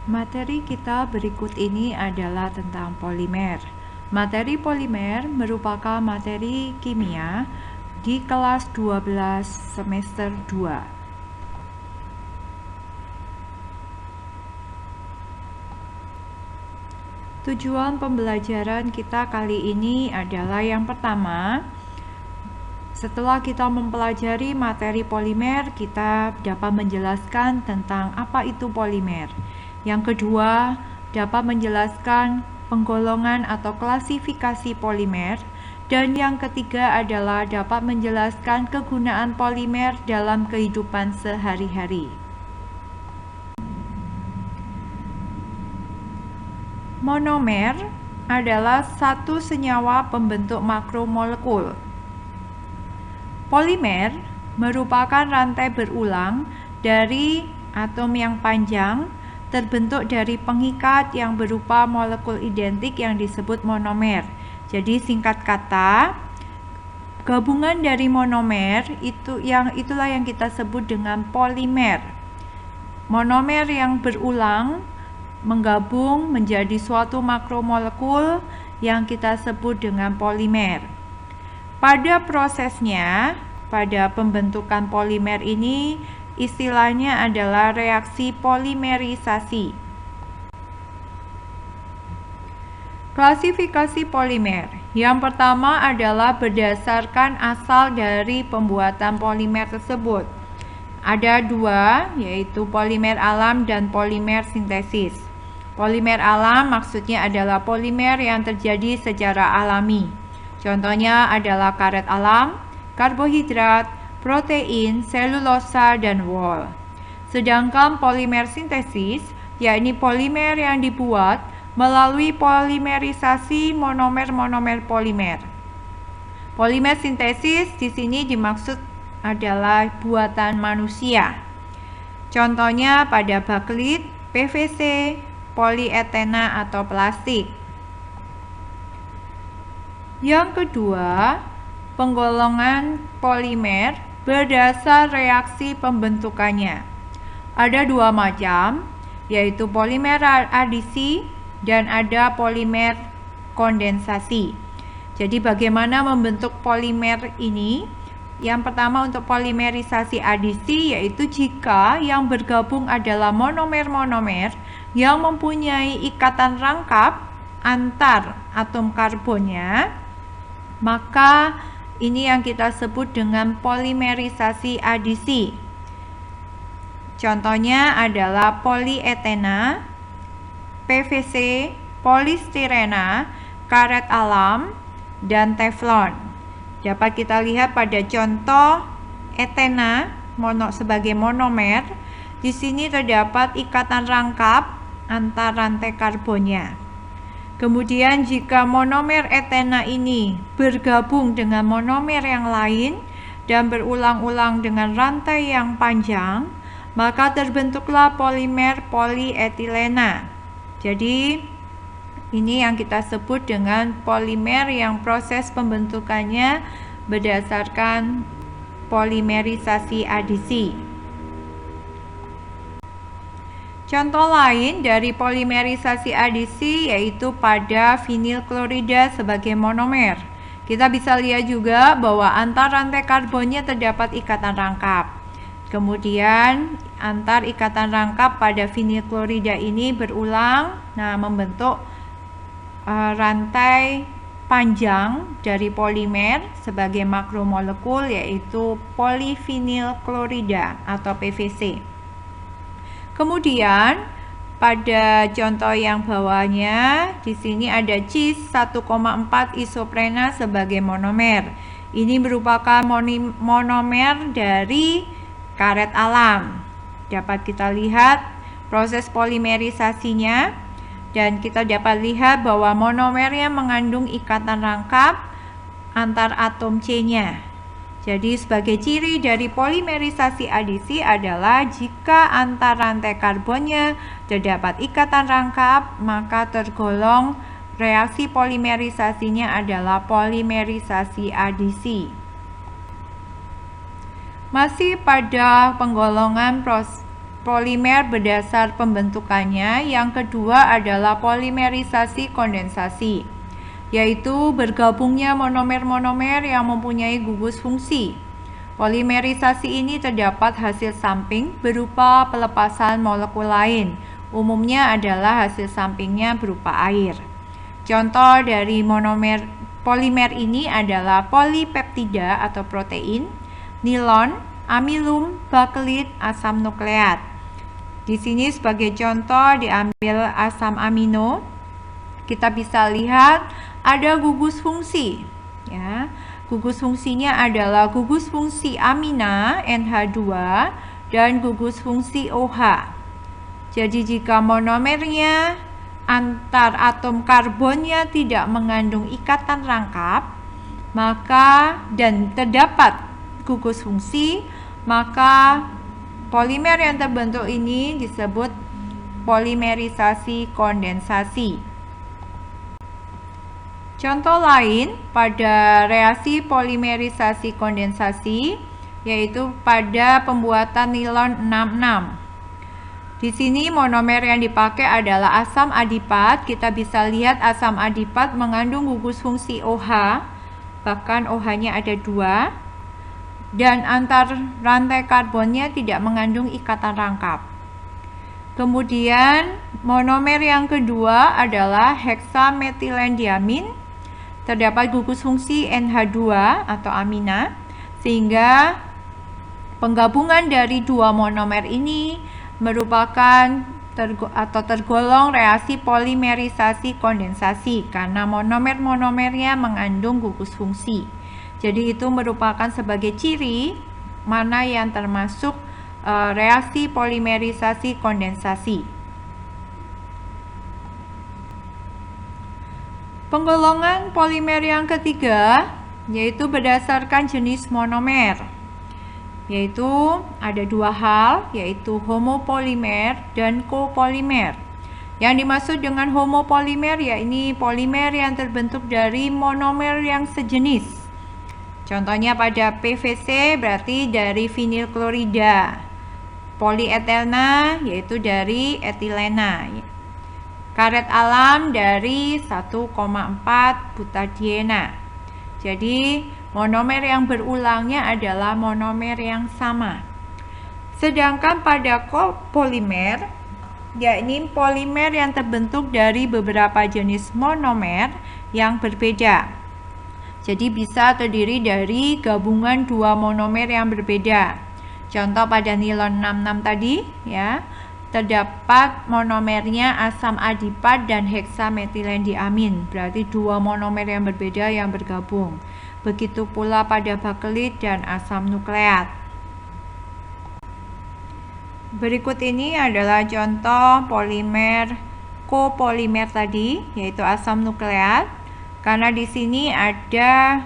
Materi kita berikut ini adalah tentang polimer. Materi polimer merupakan materi kimia di kelas 12 semester 2. Tujuan pembelajaran kita kali ini adalah yang pertama, setelah kita mempelajari materi polimer, kita dapat menjelaskan tentang apa itu polimer. Yang kedua, dapat menjelaskan penggolongan atau klasifikasi polimer. Dan yang ketiga adalah dapat menjelaskan kegunaan polimer dalam kehidupan sehari-hari. Monomer adalah satu senyawa pembentuk makromolekul. Polimer merupakan rantai berulang dari atom yang panjang terbentuk dari pengikat yang berupa molekul identik yang disebut monomer. Jadi singkat kata, gabungan dari monomer itulah yang kita sebut dengan polimer. Monomer yang berulang menggabung menjadi suatu makromolekul yang kita sebut dengan polimer. Pada prosesnya, pada pembentukan polimer ini, istilahnya adalah reaksi polimerisasi. Klasifikasi polimer. Yang pertama adalah berdasarkan asal dari pembuatan polimer tersebut. Ada dua, yaitu polimer alam dan polimer sintesis. Polimer alam maksudnya adalah polimer yang terjadi secara alami. Contohnya adalah karet alam, karbohidrat, protein, selulosa, dan wol. Sedangkan polimer sintesis, yakni polimer yang dibuat melalui polimerisasi monomer-monomer polimer. Polimer sintesis di sini dimaksud adalah buatan manusia. Contohnya pada bakelit, PVC, polietena atau plastik. Yang kedua, penggolongan polimer berdasar reaksi pembentukannya. Ada dua macam, yaitu polimer adisi dan ada polimer kondensasi. Jadi bagaimana membentuk polimer ini? Yang pertama untuk polimerisasi adisi, yaitu jika yang bergabung adalah monomer-monomer yang mempunyai ikatan rangkap antar atom karbonnya, maka ini yang kita sebut dengan polimerisasi adisi. Contohnya adalah polietena, PVC, polistirena, karet alam, dan teflon. Dapat kita lihat pada contoh etena sebagai monomer. Di sini terdapat ikatan rangkap antar rantai karbonnya. Kemudian jika monomer etena ini bergabung dengan monomer yang lain dan berulang-ulang dengan rantai yang panjang, maka terbentuklah polimer polietilena. Jadi ini yang kita sebut dengan polimer yang proses pembentukannya berdasarkan polimerisasi adisi. Contoh lain dari polimerisasi adisi yaitu pada vinil klorida sebagai monomer. Kita bisa lihat juga bahwa antar rantai karbonnya terdapat ikatan rangkap. Kemudian antar ikatan rangkap pada vinil klorida ini berulang, membentuk rantai panjang dari polimer sebagai makromolekul yaitu polivinil klorida atau PVC. Kemudian pada contoh yang bawahnya di sini ada cis 1,4 isoprena sebagai monomer. Ini merupakan monomer dari karet alam. Dapat kita lihat proses polimerisasinya dan kita dapat lihat bahwa monomernya mengandung ikatan rangkap antar atom C-nya. Jadi sebagai ciri dari polimerisasi adisi adalah jika antar rantai karbonnya terdapat ikatan rangkap, maka tergolong reaksi polimerisasinya adalah polimerisasi adisi. Masih pada penggolongan polimer berdasar pembentukannya. Yang kedua adalah polimerisasi kondensasi, yaitu bergabungnya monomer-monomer yang mempunyai gugus fungsi. Polimerisasi ini terdapat hasil samping berupa pelepasan molekul lain. Umumnya adalah hasil sampingnya berupa air. Contoh dari polimer ini adalah polipeptida atau protein, nilon, amilum, bakelit, asam nukleat. Di sini sebagai contoh diambil asam amino. Kita bisa lihat ada gugus fungsi. Ya, gugus fungsinya adalah gugus fungsi amina NH2 dan gugus fungsi OH. Jadi jika monomernya antar atom karbonnya tidak mengandung ikatan rangkap, maka dan terdapat gugus fungsi, maka polimer yang terbentuk ini disebut polimerisasi kondensasi. Contoh lain pada reaksi polimerisasi kondensasi yaitu pada pembuatan nilon 66. Di sini monomer yang dipakai adalah asam adipat. Kita bisa lihat asam adipat mengandung gugus fungsi OH, bahkan OH-nya ada 2, dan antar rantai karbonnya tidak mengandung ikatan rangkap. Kemudian monomer yang kedua adalah heksametilendiamin. Terdapat gugus fungsi NH2 atau amina, sehingga penggabungan dari dua monomer ini merupakan tergolong reaksi polimerisasi kondensasi karena monomer-monomernya mengandung gugus fungsi. Jadi itu merupakan sebagai ciri mana yang termasuk reaksi polimerisasi kondensasi. Penggolongan polimer yang ketiga yaitu berdasarkan jenis monomer, yaitu ada dua hal, yaitu homopolimer dan copolimer. Yang dimaksud dengan homopolimer yakni polimer yang terbentuk dari monomer yang sejenis. Contohnya pada PVC berarti dari vinil klorida, polietilena yaitu dari etilena, karet alam dari 1,4 butadiena. Jadi monomer yang berulangnya adalah monomer yang sama. Sedangkan pada copolimer, yakni polimer yang terbentuk dari beberapa jenis monomer yang berbeda. Jadi bisa terdiri dari gabungan dua monomer yang berbeda. Contoh pada nilon 66 tadi, ya, terdapat monomernya asam adipat dan heksametilendiamin, berarti dua monomer yang berbeda yang bergabung. Begitu pula pada bakelit dan asam nukleat. Berikut ini adalah contoh polimer copolimer tadi, yaitu asam nukleat. Karena di sini ada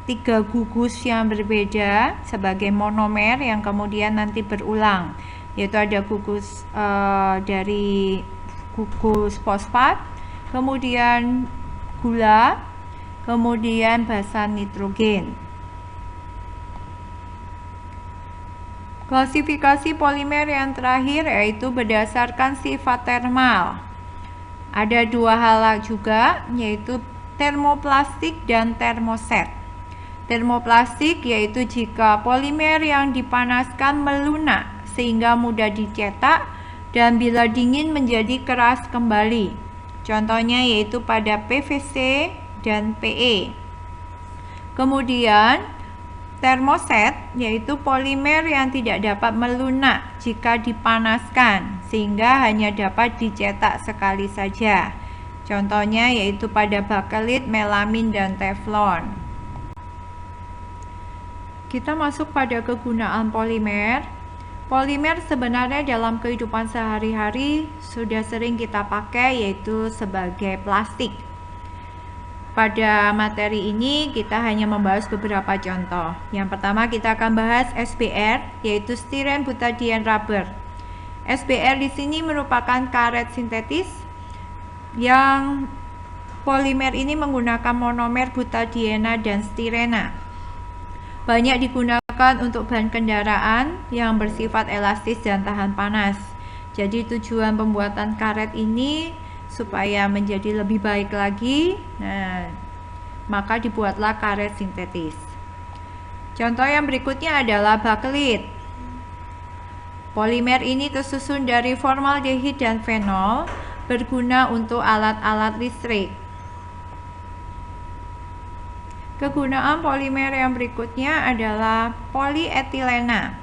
3 gugus yang berbeda sebagai monomer yang kemudian nanti berulang, yaitu ada gugus dari gugus fosfat, kemudian gula, kemudian basa nitrogen. Klasifikasi polimer yang terakhir yaitu berdasarkan sifat termal. Ada dua hal juga, yaitu termoplastik dan termoset. Termoplastik yaitu jika polimer yang dipanaskan melunak sehingga mudah dicetak dan bila dingin menjadi keras kembali. Contohnya yaitu pada PVC dan PE. Kemudian termoset yaitu polimer yang tidak dapat melunak jika dipanaskan sehingga hanya dapat dicetak sekali saja. Contohnya yaitu pada bakelit, melamin, dan teflon. Kita masuk pada kegunaan polimer. Polimer sebenarnya dalam kehidupan sehari-hari sudah sering kita pakai, yaitu sebagai plastik. Pada materi ini kita hanya membahas beberapa contoh. Yang pertama kita akan bahas SBR, yaitu stiren butadiene rubber. SBR di sini merupakan karet sintetis yang polimer ini menggunakan monomer butadiena dan stirena. Banyak digunakan digunakan untuk ban kendaraan yang bersifat elastis dan tahan panas. Jadi tujuan pembuatan karet ini supaya menjadi lebih baik lagi. Nah, maka dibuatlah karet sintetis. Contoh yang berikutnya adalah bakelit. Polimer ini tersusun dari formaldehid dan fenol, berguna untuk alat-alat listrik. Kegunaan polimer yang berikutnya adalah polietilena.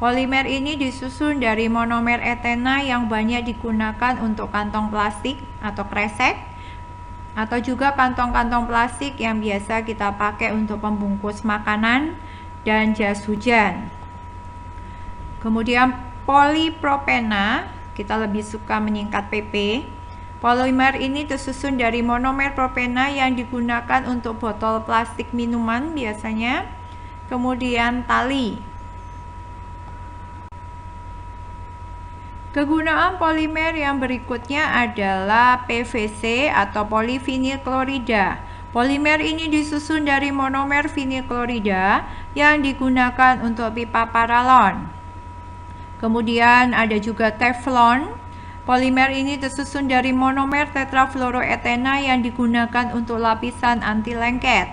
Polimer ini disusun dari monomer etena yang banyak digunakan untuk kantong plastik atau kresek, atau juga kantong-kantong plastik yang biasa kita pakai untuk membungkus makanan dan jas hujan. Kemudian polipropena, kita lebih suka menyingkat PP. Polimer ini tersusun dari monomer propena yang digunakan untuk botol plastik minuman biasanya. Kemudian tali. Kegunaan polimer yang berikutnya adalah PVC atau polivinil klorida. Polimer ini disusun dari monomer vinil klorida yang digunakan untuk pipa paralon. Kemudian ada juga teflon. Polimer ini tersusun dari monomer tetrafluoroetena yang digunakan untuk lapisan anti lengket.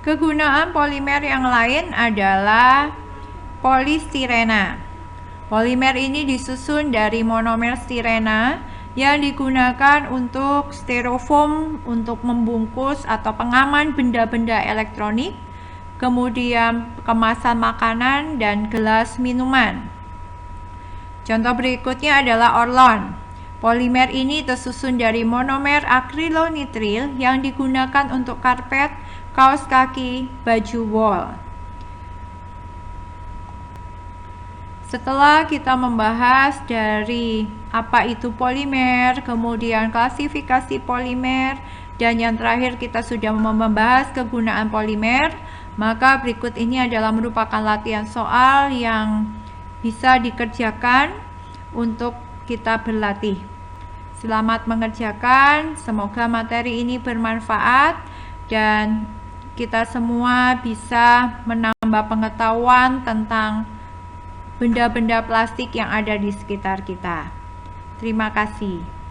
Kegunaan polimer yang lain adalah polistirena. Polimer ini disusun dari monomer stirena yang digunakan untuk styrofoam untuk membungkus atau pengaman benda-benda elektronik, kemudian kemasan makanan dan gelas minuman. Contoh berikutnya adalah orlon. Polimer ini tersusun dari monomer akrilonitril yang digunakan untuk karpet, kaos kaki, baju wol. Setelah kita membahas dari apa itu polimer, kemudian klasifikasi polimer, dan yang terakhir kita sudah membahas kegunaan polimer, maka berikut ini adalah merupakan latihan soal yang bisa dikerjakan untuk kita berlatih. Selamat mengerjakan, semoga materi ini bermanfaat dan kita semua bisa menambah pengetahuan tentang benda-benda plastik yang ada di sekitar kita. Terima kasih.